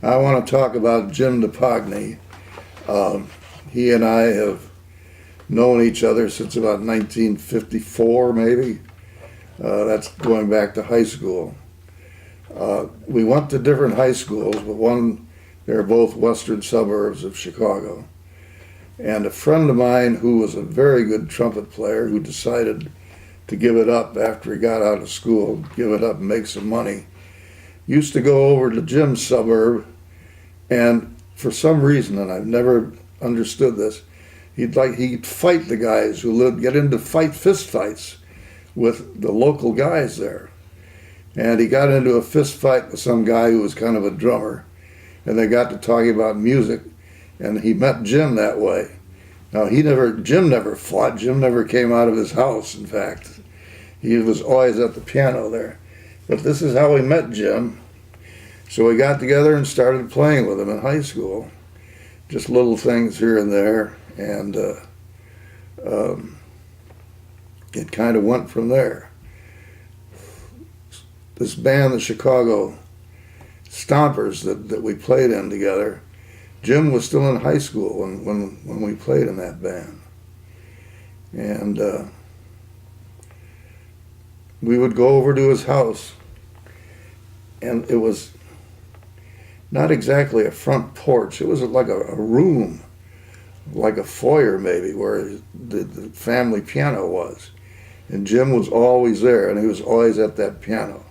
I want to talk about Jim Dapogny. He and I have known each other since about 1954, maybe. That's going back to high school. We went to different high schools, but they're both western suburbs of Chicago. And a friend of mine who was a very good trumpet player who decided to give it up after he got out of school, give it up and make some money, used to go over to Jim's suburb, and for some reason, and I've never understood this, he'd fight the guys who lived, get into fist fights with the local guys there. And he got into a fist fight with some guy who was kind of a drummer, and they got to talking about music, and he met Jim that way. Now Jim never fought. Jim never came out of his house, in fact. He was always at the piano there. But this is how we met Jim. So we got together and started playing with him in high school. Just little things here and there, and it kind of went from there. This band, the Chicago Stompers, that we played in together, Jim was still in high school when we played in that band. And we would go over to his house, and it was not exactly a front porch. It was like a room, like a foyer maybe, where the family piano was. And Jim was always there, and he was always at that piano.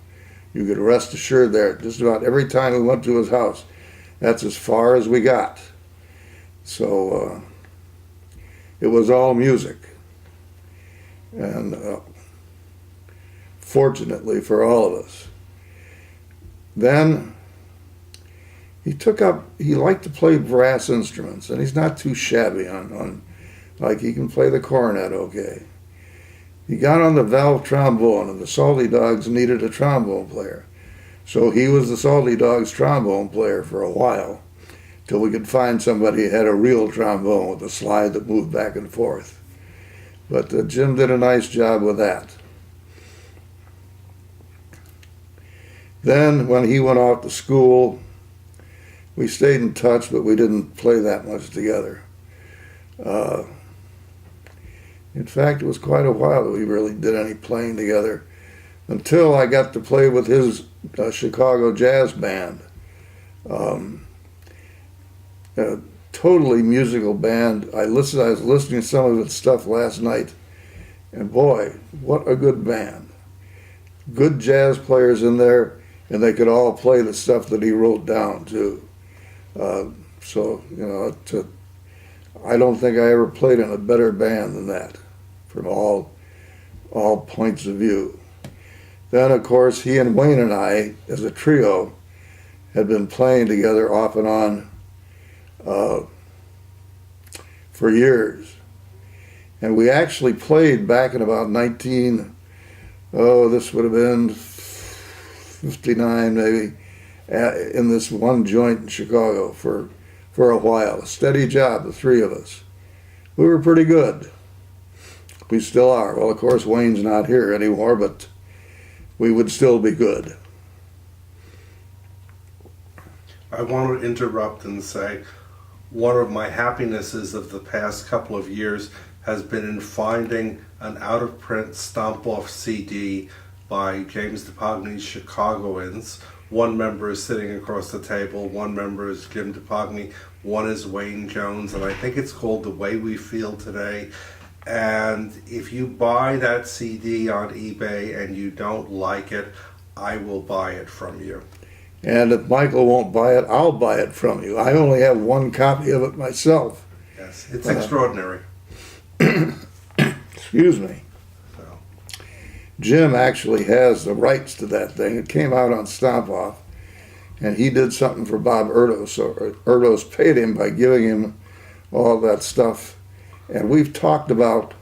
You could rest assured there, just about every time we went to his house, that's as far as we got. So it was all music. And fortunately for all of us. Then he liked to play brass instruments, and he's not too shabby on like he can play the cornet okay. He got on the valve trombone, and the Salty Dogs needed a trombone player. So he was the Salty Dogs trombone player for a while, till we could find somebody who had a real trombone with a slide that moved back and forth. But Jim did a nice job with that. Then when he went off to school, we stayed in touch, but we didn't play that much together. In fact, it was quite a while that we really did any playing together, until I got to play with his Chicago jazz band. A totally musical band. I was listening to some of its stuff last night, and boy, what a good band. Good jazz players in there, and they could all play the stuff that he wrote down too. So, I don't think I ever played in a better band than that, from all points of view. Then, of course, he and Wayne and I, as a trio, had been playing together off and on for years. And we actually played back in about this would have been 59 maybe, in this one joint in Chicago for a while. A steady job, the three of us. We were pretty good. We still are. Well, of course, Wayne's not here anymore, but we would still be good. I want to interrupt and say one of my happinesses of the past couple of years has been in finding an out-of-print stomp-off CD by James Dapogny's Chicagoans. One member is sitting across the table, one member is Jim Dapogny, one is Wayne Jones, and I think it's called The Way We Feel Today. And if you buy that CD on eBay and you don't like it, I will buy it from you. And if Michael won't buy it, I'll buy it from you. I only have one copy of it myself. Yes, it's extraordinary. Excuse me. So. Jim actually has the rights to that thing. It came out on Stomp Off, and he did something for Bob Erdos. So Erdos paid him by giving him all that stuff. And we've talked about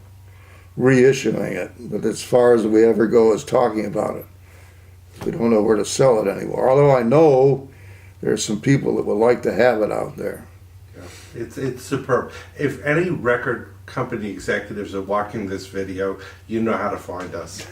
reissuing it, but as far as we ever go is talking about it. We don't know where to sell it anymore. Although I know there's some people that would like to have it out there. Yeah, it's superb. If any record company executives are watching this video, you know how to find us.